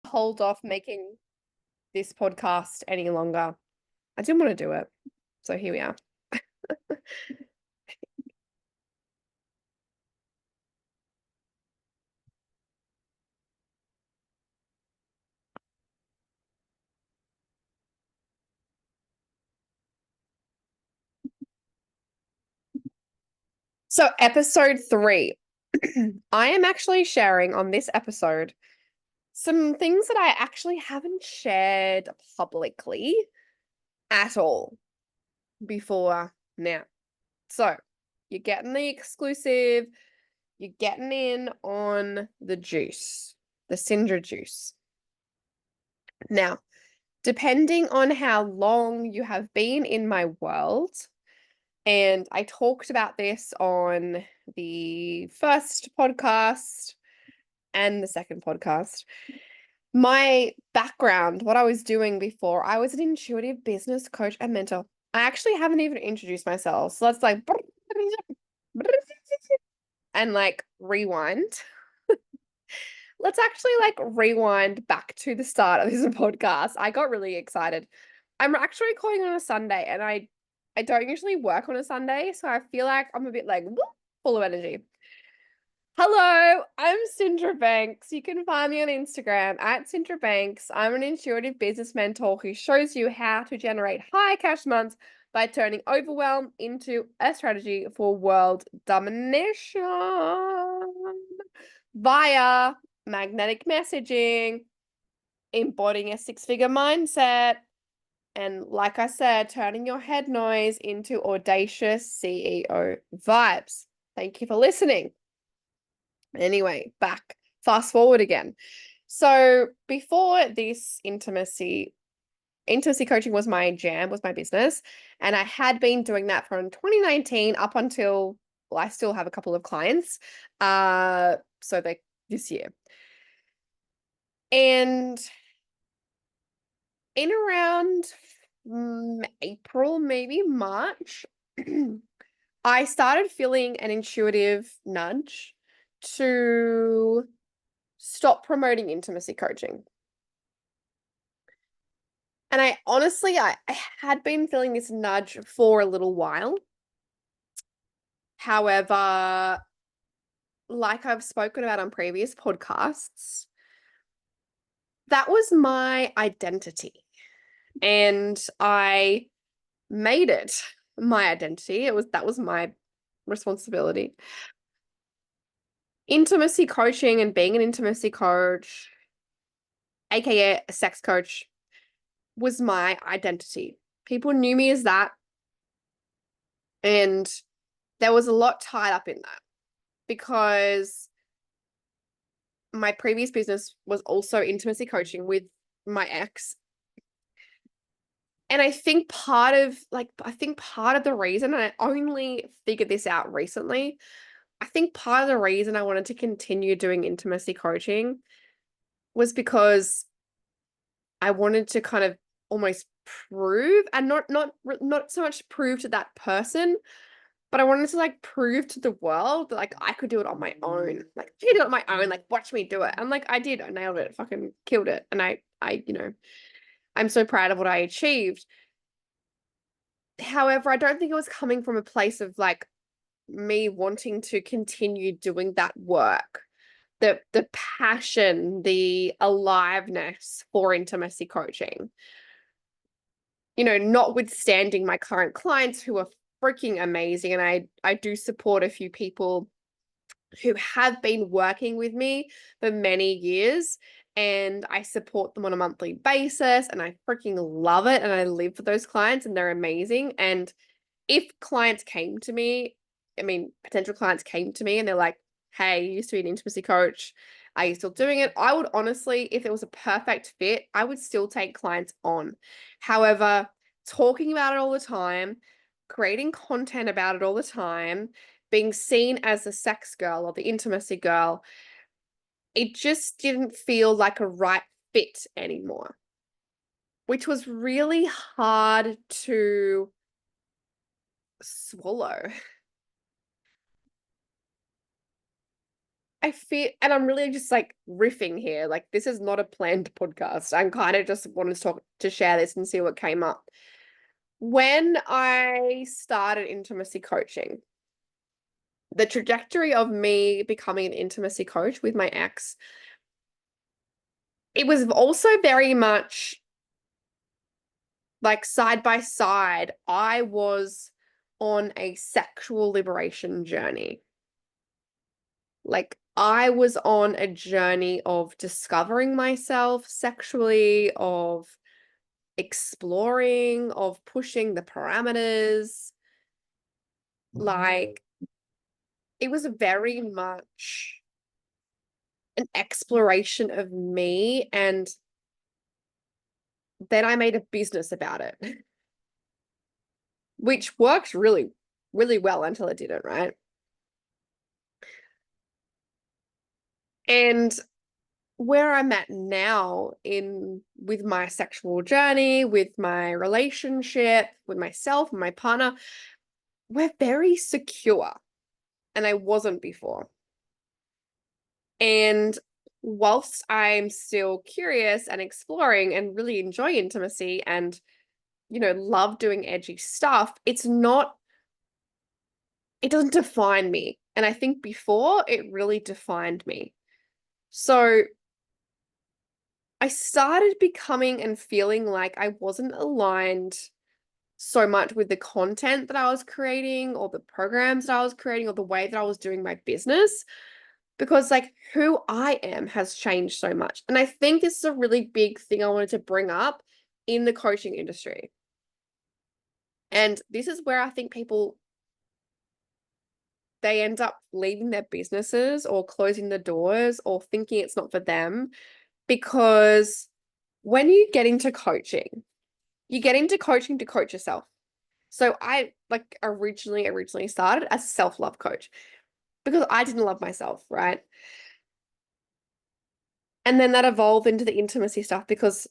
hold off making this podcast any longer. I didn't want to do it. So here we are. So episode 3. I am actually sharing on this episode some things that I actually haven't shared publicly at all before now. So you're getting the exclusive, you're getting in on the juice, the Syndra juice. Now, depending on how long you have been in my world, and I talked about this on the first podcast and the second podcast. My background, what I was doing before, I was an intuitive business coach and mentor. I actually haven't even introduced myself. So let's like and like rewind. Let's actually like rewind back to the start of this podcast. I got really excited. I'm actually recording on a Sunday and I don't usually work on a Sunday, so I feel like I'm a bit like full of energy. Hello, I'm Syndra Banks. You can find me on Instagram at Syndra Banks. I'm an intuitive business mentor who shows you how to generate high cash months by turning overwhelm into a strategy for world domination via magnetic messaging, embodying a six-figure mindset, and like I said, turning your head noise into audacious CEO vibes. Thank you for listening. Anyway, fast forward again. So before this intimacy coaching was my jam, was my business. And I had been doing that from 2019 up until, well, I still have a couple of clients. So they this year. And in around April, maybe March, I started feeling an intuitive nudge to stop promoting intimacy coaching. And I honestly, I had been feeling this nudge for a little while. However, like I've spoken about on previous podcasts, that was my identity. And I made it my identity. That was my responsibility. Intimacy coaching and being an intimacy coach, aka a sex coach, was my identity. People knew me as that. And there was a lot tied up in that because my previous business was also intimacy coaching with my ex. And I think part of the reason, and I only figured this out recently, I think part of the reason I wanted to continue doing intimacy coaching was because I wanted to kind of almost prove, and not so much prove to that person, but I wanted to like prove to the world that like I could do it on my own. Like I could do it on my own, like watch me do it. And like I did, I nailed it, fucking killed it. And I'm so proud of what I achieved. However, I don't think it was coming from a place of like me wanting to continue doing that work. The passion, the aliveness for intimacy coaching. Notwithstanding my current clients who are freaking amazing, and I do support a few people who have been working with me for many years, and I support them on a monthly basis, and I freaking love it, and I live for those clients, and they're amazing. And if clients came to me, potential clients came to me and they're like, hey, you used to be an intimacy coach, are you still doing it? I would honestly, if it was a perfect fit, I would still take clients on. However, talking about it all the time, creating content about it all the time, being seen as the sex girl or the intimacy girl, it just didn't feel like a right fit anymore, which was really hard to swallow. I feel, and I'm really just like riffing here. Like this is not a planned podcast. I'm kind of just wanted to talk to share this and see what came up. When I started intimacy coaching, the trajectory of me becoming an intimacy coach with my ex, it was also very much like side by side. I was on a sexual liberation journey. Like I was on a journey of discovering myself sexually, of exploring, of pushing the parameters. Like it was very much an exploration of me. And then I made a business about it, which worked really, really well until it didn't, right? And where I'm at now in with my sexual journey, with my relationship, with myself and my partner, we're very secure. And I wasn't before. And whilst I'm still curious and exploring and really enjoy intimacy and, love doing edgy stuff, it doesn't define me. And I think before it really defined me. So I started becoming and feeling like I wasn't aligned so much with the content that I was creating or the programs that I was creating or the way that I was doing my business because like who I am has changed so much. And I think this is a really big thing I wanted to bring up in the coaching industry. And this is where I think they end up leaving their businesses or closing the doors or thinking it's not for them because when you get into coaching, you get into coaching to coach yourself. So I like originally started as a self-love coach because I didn't love myself, right? And then that evolved into the intimacy stuff because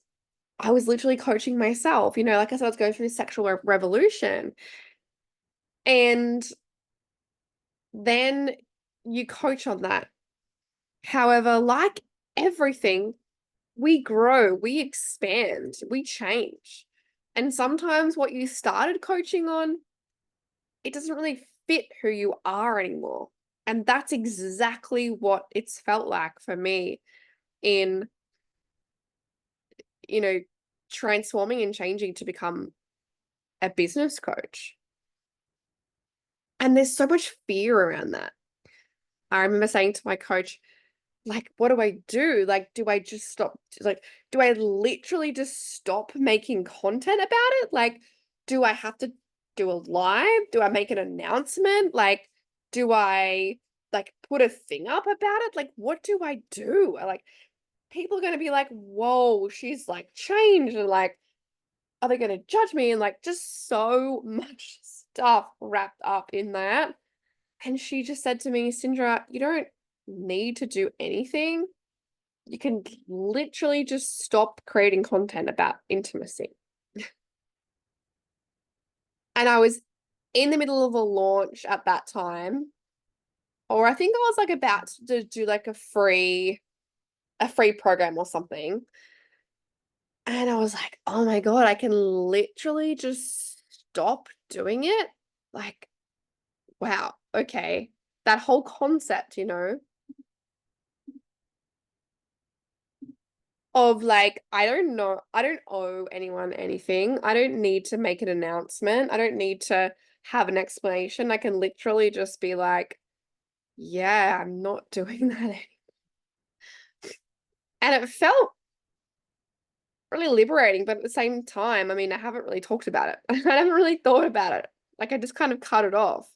I was literally coaching myself. Like I said, I was going through this sexual revolution. And then you coach on that. However, like everything, we grow, we expand, we change. And sometimes what you started coaching on, it doesn't really fit who you are anymore. And that's exactly what it's felt like for me in, you know, transforming and changing to become a business coach. And there's so much fear around that. I remember saying to my coach, like, what do I do? Like, do I just stop? Like, do I literally just stop making content about it? Like, do I have to do a live? Do I make an announcement? Like, do I like put a thing up about it? Like, what do I do? Like, people are going to be like, whoa, she's like changed. And like, are they going to judge me? And like, just so much stuff wrapped up in that. And she just said to me, Sindra, you don't need to do anything. You can literally just stop creating content about intimacy. And I was in the middle of a launch at that time, or I think I was like about to do like a free program or something. And I was like, oh my God, I can literally just stop doing it. Like, wow, okay. That whole concept, of like, I don't know, I don't owe anyone anything. I don't need to make an announcement. I don't need to have an explanation. I can literally just be like, yeah, I'm not doing that anymore. And it felt really liberating, but at the same time, I mean, I haven't really talked about it. I haven't really thought about it. Like I just kind of cut it off.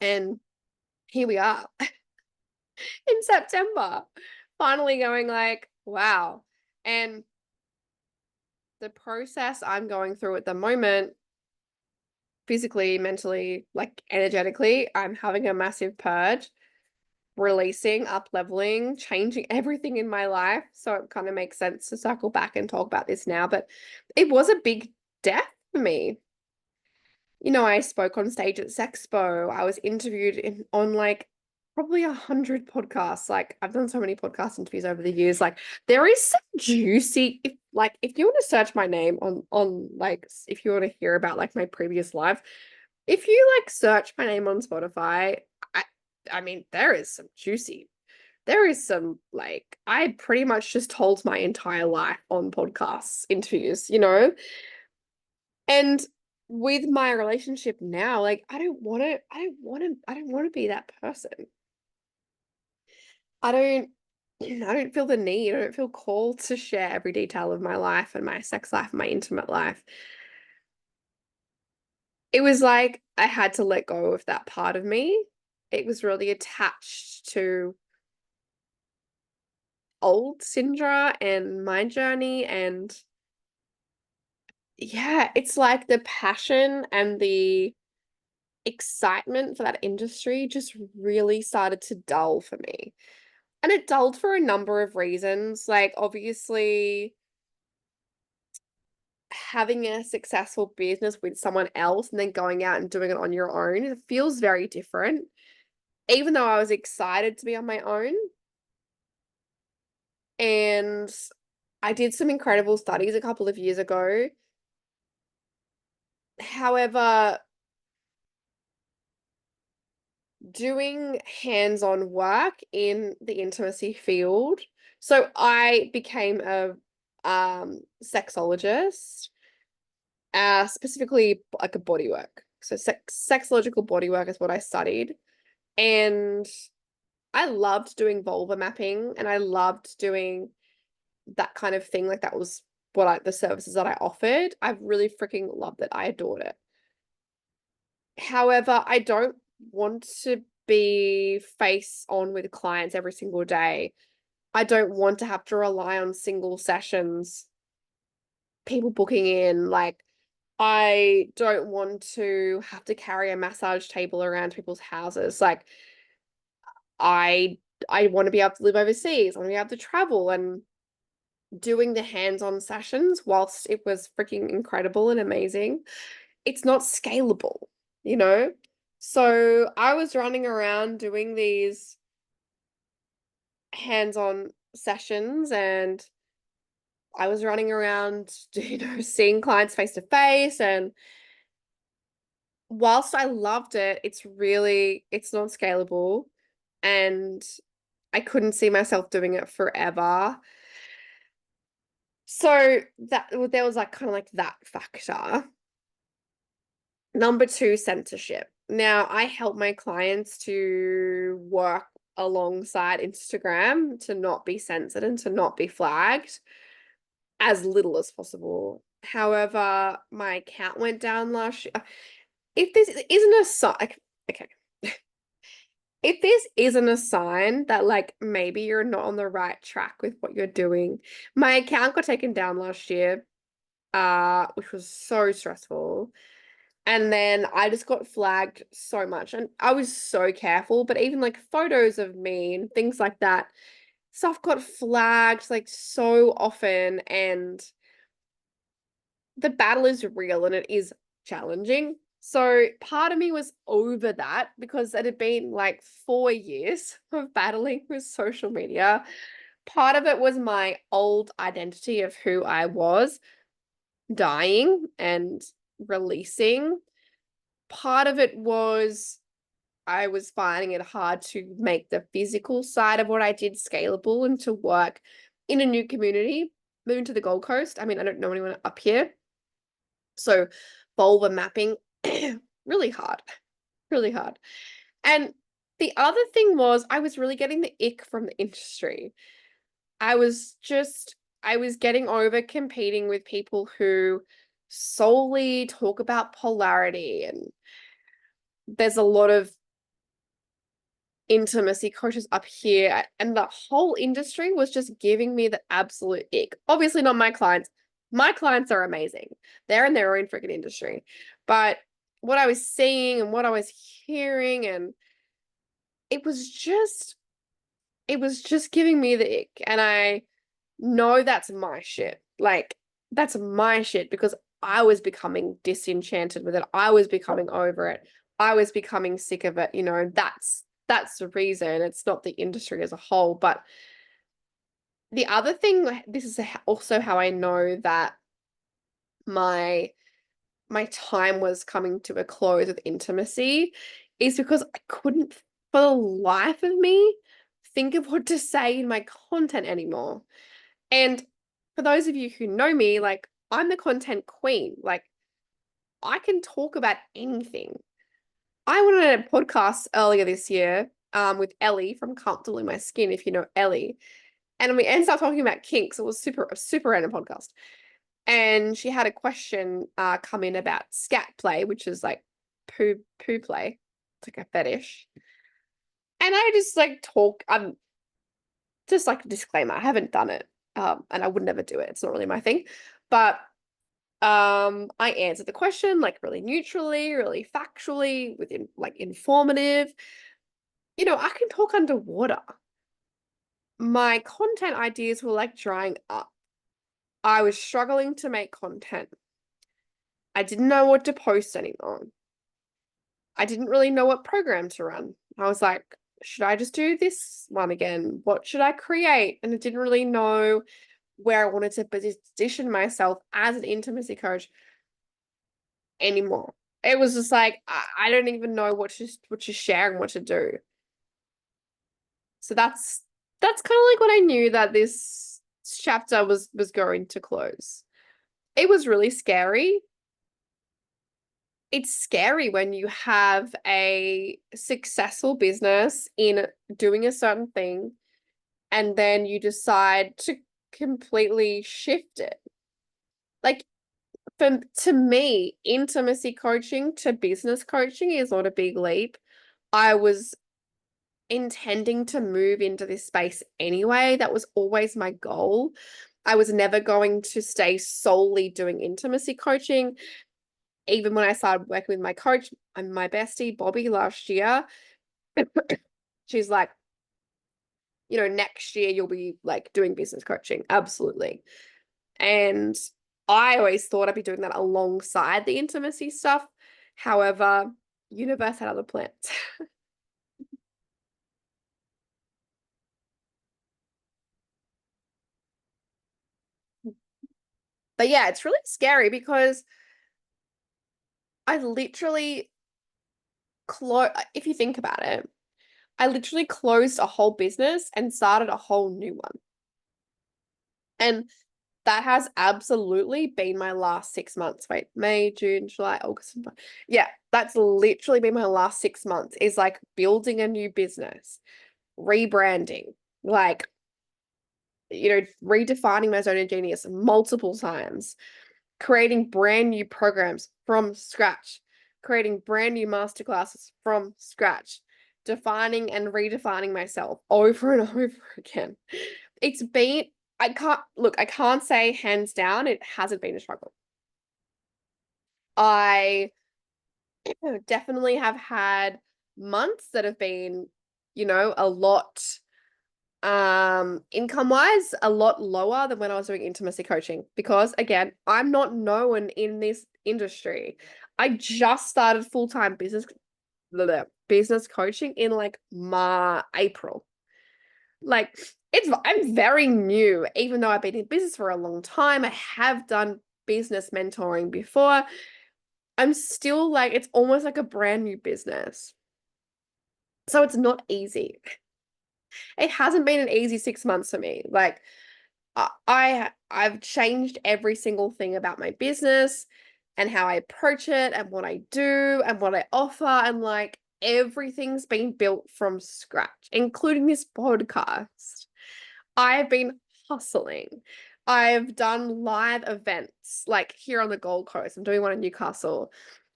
And here we are in September, finally going like, wow. And the process I'm going through at the moment, physically, mentally, like energetically, I'm having a massive purge, releasing, up leveling, changing everything in my life. So it kind of makes sense to circle back and talk about this now. But it was a big death for me. I spoke on stage at Sexpo. I was interviewed on like probably 100 podcasts. Like I've done so many podcast interviews over the years. Like there is some juicy, if you want to search my name on like if you want to hear about like my previous life, if you like search my name on Spotify, I I mean there is some like I pretty much just told my entire life on podcasts, interviews, And with my relationship now, like I don't want to be that person. I don't I don't feel the need. I don't feel called to share every detail of my life and my sex life and my intimate life. It was like I had to let go of that part of me. It was really attached to old Sindra and my journey. And yeah, it's like the passion and the excitement for that industry just really started to dull for me. And it dulled for a number of reasons. Like, obviously, having a successful business with someone else and then going out and doing it on your own, it feels very different. Even though I was excited to be on my own. And I did some incredible studies a couple of years ago. However, doing hands-on work in the intimacy field. So I became a sexologist, specifically like a bodywork. So sexological bodywork is what I studied. And I loved doing vulva mapping and I loved doing that kind of thing. Like that was the services that I offered. I really freaking loved it. I adored it. However, I don't want to be face on with clients every single day. I don't want to have to rely on single sessions, people booking in. Like, I don't want to have to carry a massage table around people's houses. Like, I I want to be able to live overseas. I want to be able to travel and doing the hands-on sessions, whilst it was freaking incredible and amazing, it's not scalable, you know? So I was running around doing these hands-on sessions and I was running around, seeing clients face to face. And whilst I loved it, it's not scalable. And I couldn't see myself doing it forever. So there was like kind of like that factor. Number two, censorship. Now, I help my clients to work alongside Instagram to not be censored and to not be flagged as little as possible. However, my account went down last year. If this isn't a sign, okay. If this isn't a sign that like maybe you're not on the right track with what you're doing, my account got taken down last year, which was so stressful. And then I just got flagged so much. And I was so careful, but even like photos of me and things like that, stuff got flagged like so often. And the battle is real and it is challenging. So part of me was over that because it had been like 4 years of battling with social media. Part of it was my old identity of who I was dying and releasing. Part of it was I was finding it hard to make the physical side of what I did scalable and to work in a new community, moving to the Gold Coast. I mean, I don't know anyone up here. So vulva mapping, really hard, really hard. And the other thing was I was really getting the ick from the industry. I was getting over competing with people who solely talk about polarity, and there's a lot of intimacy coaches up here, and the whole industry was just giving me the absolute ick. Obviously not my clients. My clients are amazing. They're in their own freaking industry. But what I was seeing and what I was hearing, and it was just giving me the ick. And I know that's my shit. Like, that's my shit because I was becoming disenchanted with it. I was becoming over it. I was becoming sick of it. You know, that's the reason. It's not the industry as a whole. But the other thing, this is also how I know that my my time was coming to a close with intimacy, is because I couldn't, for the life of me, think of what to say in my content anymore. And for those of you who know me, like, I'm the content queen. Like, I can talk about anything. I went on a podcast earlier this year with Ellie from Comfortable in My Skin, if you know Ellie. And we ended up talking about kinks. It was a super random podcast. And she had a question come in about scat play, which is like poo play. It's like a fetish. And I just like talk, I'm just like a disclaimer, I haven't done it. And I would never do it. It's not really my thing. But I answered the question like really neutrally, really factually, within like informative. You know, I can talk underwater. My content ideas were like drying up. I was struggling to make content. I didn't know what to post anymore. I didn't really know what program to run. I was like, should I just do this one again? What should I create? And I didn't really know where I wanted to position myself as an intimacy coach anymore. It was just like, I don't even know what to share and what to do. So that's kind of like what I knew that this chapter was going to close. It was really scary. It's scary when you have a successful business in doing a certain thing and then you decide to completely shift it. Like, to me, intimacy coaching to business coaching is not a big leap. I was intending to move into this space anyway. That was always my goal. I was never going to stay solely doing intimacy coaching. Even when I started working with my coach and my bestie, Bobby, last year, she's like, you know, next year you'll be like doing business coaching. Absolutely. And I always thought I'd be doing that alongside the intimacy stuff. However, universe had other plans. But yeah, it's really scary because I literally if you think about it, I literally closed a whole business and started a whole new one. And that has absolutely been my last 6 months. Wait, May, June, July, August. Yeah, that's literally been my last 6 months, is like building a new business, rebranding, like, you know, redefining my zone of genius multiple times, creating brand new programs from scratch, creating brand new masterclasses from scratch, defining and redefining myself over and over again. It's been, I can't say hands down, it hasn't been a struggle. I definitely have had months that have been, you know, a lot income wise a lot lower than when I was doing intimacy coaching, because again, I'm not known in this industry. I just started full-time business coaching in like April. Like, I'm very new, even though I've been in business for a long time. I have done business mentoring before. I'm still like, it's almost like a brand new business. So it's not easy. It hasn't been an easy 6 months for me. Like, I've changed every single thing about my business and how I approach it and what I do and what I offer, and like everything's been built from scratch, including this podcast. I've been hustling. I've done live events like here on the Gold Coast. I'm doing one in Newcastle.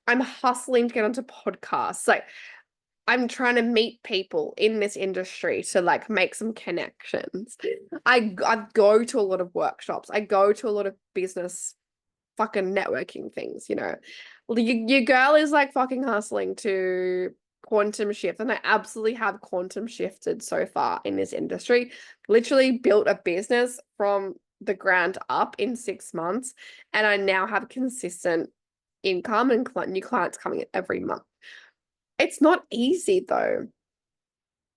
I'm hustling to get onto podcasts. Like, I'm trying to meet people in this industry to like make some connections. I go to a lot of workshops. I go to a lot of business fucking networking things, you know. Well, your girl is like fucking hustling to quantum shift, and I absolutely have quantum shifted so far in this industry. Literally built a business from the ground up in 6 months, and I now have consistent income and new clients coming in every month. It's not easy though.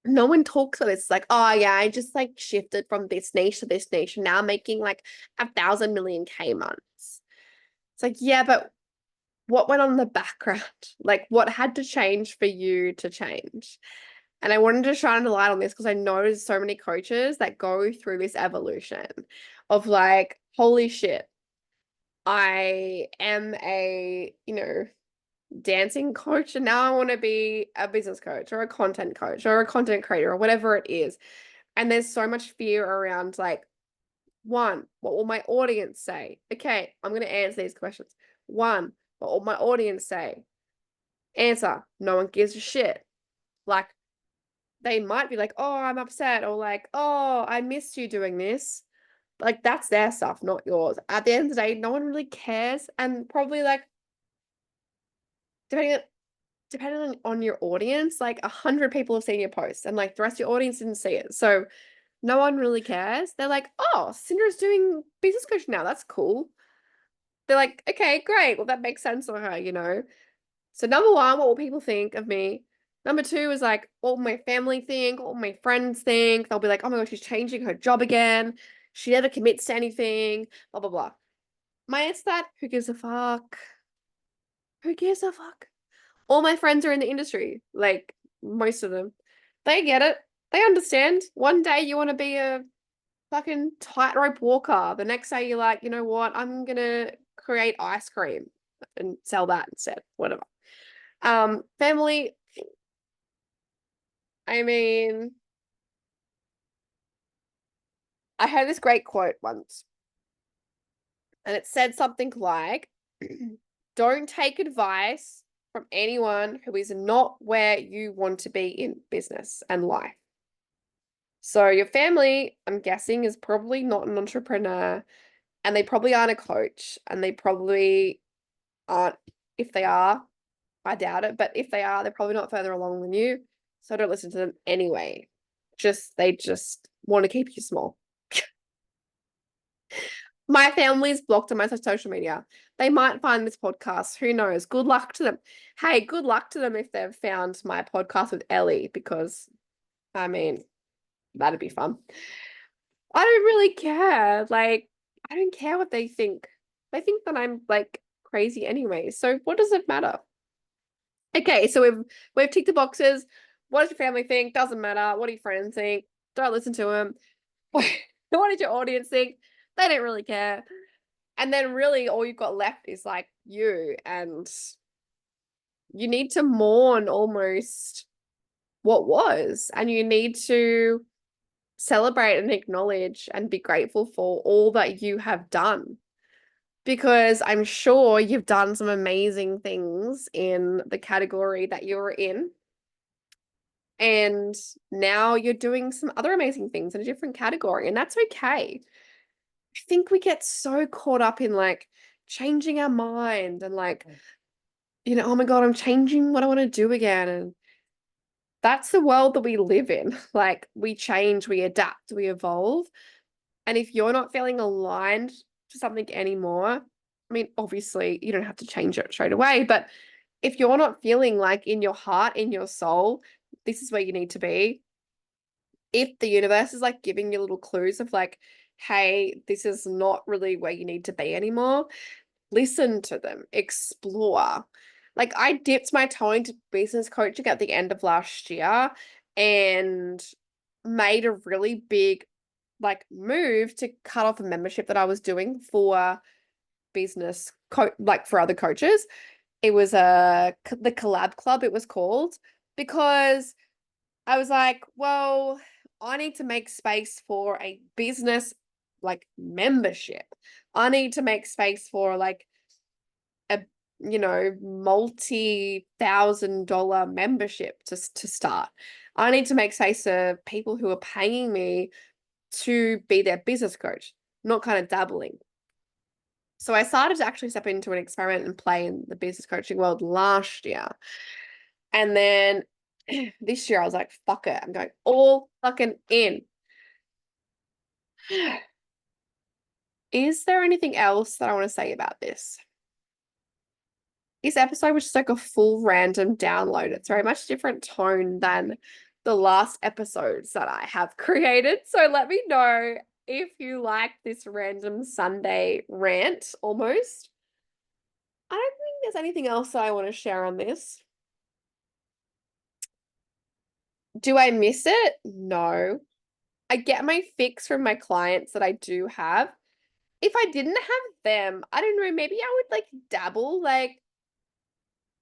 No one talks about it. It's like, oh yeah, I just like shifted from this niche to this niche, and now I'm making like 1,000,000K months. It's like, yeah, but what went on in the background? Like, what had to change for you to change? And I wanted to shine a light on this because I know there's so many coaches that go through this evolution of like, holy shit, I am a, dancing coach, and now I want to be a business coach or a content coach or a content creator or whatever it is. And there's so much fear around like, one, what will my audience say? Okay, I'm going to answer these questions. One, what will my audience say? Answer, no one gives a shit. Like, they might be like, oh, I'm upset, or like, oh, I missed you doing this. Like, that's their stuff, not yours. At the end of the day, no one really cares. And probably like, depending on your audience, like 100 people have seen your post and like the rest of your audience didn't see it. So no one really cares. They're like, oh, Cinder's doing business coaching now. That's cool. They're like, okay, great. Well, that makes sense for her. So number one, what will people think of me? Number two is like, what will my family think? What will my friends think? They'll be like, oh my gosh, she's changing her job again. She never commits to anything, blah, blah, blah. My answer to that, who gives a fuck? Who gives a fuck? All my friends are in the industry, like most of them. They get it. They understand. One day you want to be a fucking tightrope walker. The next day you're like, you know what? I'm gonna create ice cream and sell that instead. Whatever. Family, I mean, I had this great quote once, and it said something like, don't take advice from anyone who is not where you want to be in business and life. So your family, I'm guessing, is probably not an entrepreneur, and they probably aren't a coach, and they probably aren't, if they are, I doubt it, but if they are, they're probably not further along than you. So don't listen to them anyway. They just want to keep you small. My family's blocked on my social media. They might find this podcast. Who knows? Good luck to them. Hey, good luck to them if they've found my podcast with Ellie, because I mean, that'd be fun. I don't really care. Like, I don't care what they think. They think that I'm like crazy anyway. So what does it matter? Okay, so we've ticked the boxes. What does your family think? Doesn't matter. What do your friends think? Don't listen to them. What did your audience think? They don't really care. And then really all you've got left is like you, and you need to mourn almost what was, and you need to celebrate and acknowledge and be grateful for all that you have done, because I'm sure you've done some amazing things in the category that you're in. And now you're doing some other amazing things in a different category, and that's okay. I think we get so caught up in like changing our mind and like, oh my God, I'm changing what I want to do again. And that's the world that we live in. Like, we change, we adapt, we evolve. And if you're not feeling aligned to something anymore, I mean, obviously you don't have to change it straight away, but if you're not feeling like in your heart, in your soul, this is where you need to be, if the universe is like giving you little clues of like, hey, this is not really where you need to be anymore, listen to them, explore. Like, I dipped my toe into business coaching at the end of last year and made a really big like move to cut off a membership that I was doing for business like for other coaches. It was the collab club, it was called, because I was like, well, I need to make space for a business like membership. I need to make space for like a multi-$1,000 membership to start. I need to make space for people who are paying me to be their business coach, not kind of dabbling. So I started to actually step into an experiment and play in the business coaching world last year. And then this year I was like, fuck it. I'm going all fucking in. Is there anything else that I want to say about this? This episode was just like a full random download. It's very much different tone than the last episodes that I have created. So let me know if you like this random Sunday rant almost. I don't think there's anything else that I want to share on this. Do I miss it? No. I get my fix from my clients that I do have. If I didn't have them, I don't know, maybe I would like dabble. Like,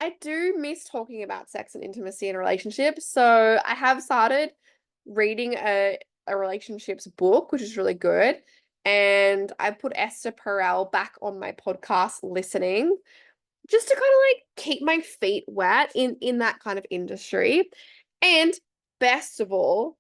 I do miss talking about sex and intimacy in relationships. So I have started reading a relationships book, which is really good. And I put Esther Perel back on my podcast listening just to kind of like keep my feet wet in that kind of industry. And best of all,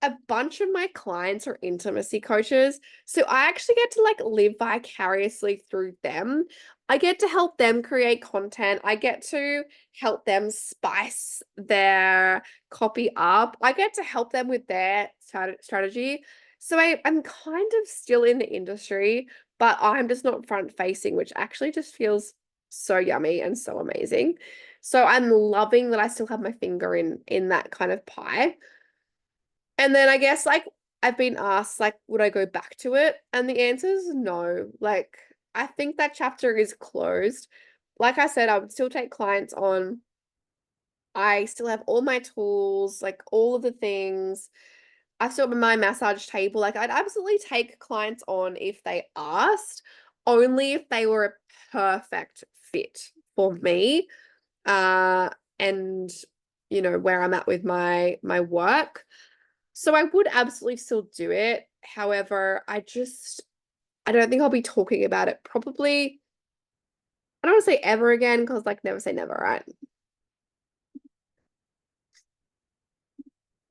a bunch of my clients are intimacy coaches. So I actually get to like live vicariously through them. I get to help them create content. I get to help them spice their copy up. I get to help them with their strategy. So I'm kind of still in the industry, but I'm just not front facing, which actually just feels so yummy and so amazing. So I'm loving that I still have my finger in that kind of pie. And then I guess like I've been asked like would I go back to it? And the answer is no. Like I think that chapter is closed. Like I said, I would still take clients on. I still have all my tools, like all of the things. I still have my massage table. Like I'd absolutely take clients on if they asked, only if they were a perfect fit for me. Uh and where I'm at with my work. So I would absolutely still do it. However, I don't think I'll be talking about it probably. I don't want to say ever again because like never say never, right?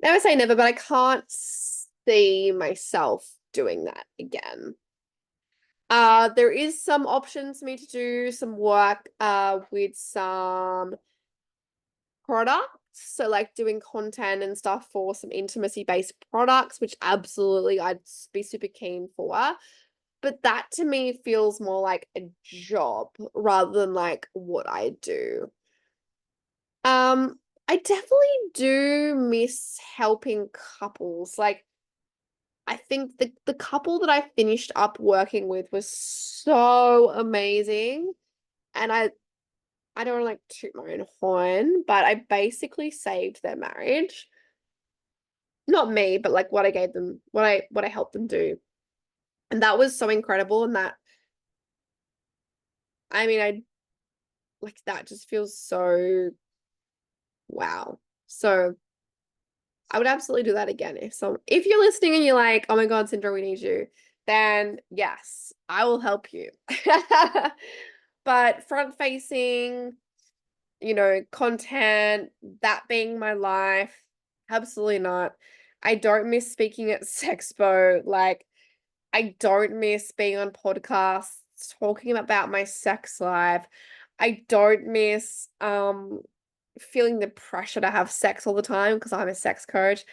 Never say never, but I can't see myself doing that again. There is some options for me to do some work with some products. So like doing content and stuff for some intimacy based products, which absolutely I'd be super keen for. But that to me feels more like a job rather than like what I do. Um, I definitely do miss helping couples. Like I think the couple that I finished up working with was so amazing. And I don't want to like toot my own horn, but I basically saved their marriage. Not me, but like what I gave them, what I helped them do. And that was so incredible. And that I mean, I like that just feels so wow. So I would absolutely do that again. If you're listening and you're like, oh my God, Sindra, we need you, then yes, I will help you. But front facing, content, that being my life, absolutely not. I don't miss speaking at Sexpo. Like, I don't miss being on podcasts, talking about my sex life. I don't miss feeling the pressure to have sex all the time because I'm a sex coach.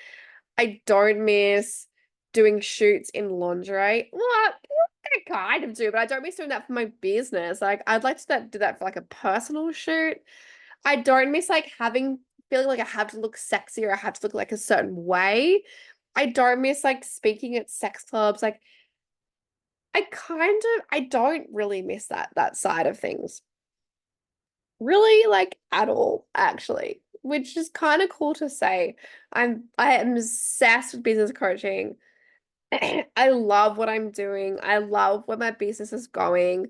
I don't miss doing shoots in lingerie. Well, I kind of do, but I don't miss doing that for my business. Like, I'd like to do that for like a personal shoot. I don't miss like feeling like I have to look sexy or I have to look like a certain way. I don't miss like speaking at sex clubs. Like, I don't really miss that side of things. Really, like at all, actually, which is kind of cool to say. I am obsessed with business coaching. I love what I'm doing. I love where my business is going.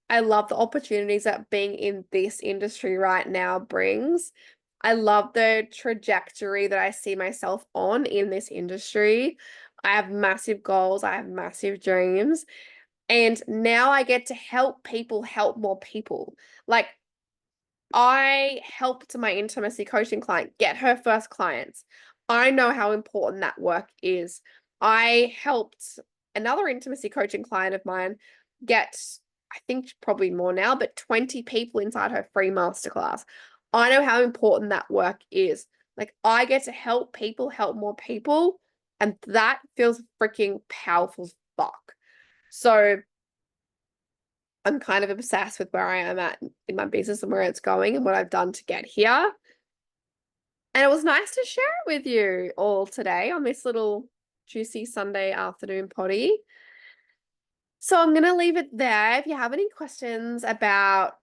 I love the opportunities that being in this industry right now brings. I love the trajectory that I see myself on in this industry. I have massive goals. I have massive dreams. And now I get to help more people. Like I helped my intimacy coaching client get her first clients. I know how important that work is. I helped another intimacy coaching client of mine get, I think probably more now, but 20 people inside her free masterclass. I know how important that work is. Like I get to help people help more people, and that feels freaking powerful as fuck. So I'm kind of obsessed with where I am at in my business and where it's going and what I've done to get here. And it was nice to share it with you all today on this little juicy Sunday afternoon potty. So I'm going to leave it there. If you have any questions about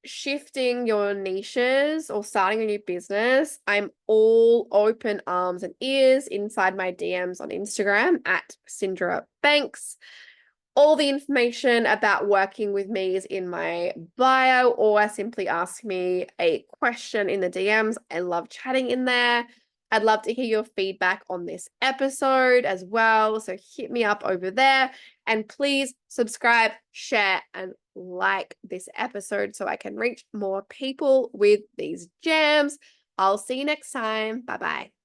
shifting your niches or starting a new business, I'm all open arms and ears inside my DMs on Instagram at Syndra Banks. All the information about working with me is in my bio, or simply ask me a question in the DMs. I love chatting in there. I'd love to hear your feedback on this episode as well. So hit me up over there, and please subscribe, share, and like this episode so I can reach more people with these gems. I'll see you next time. Bye-bye.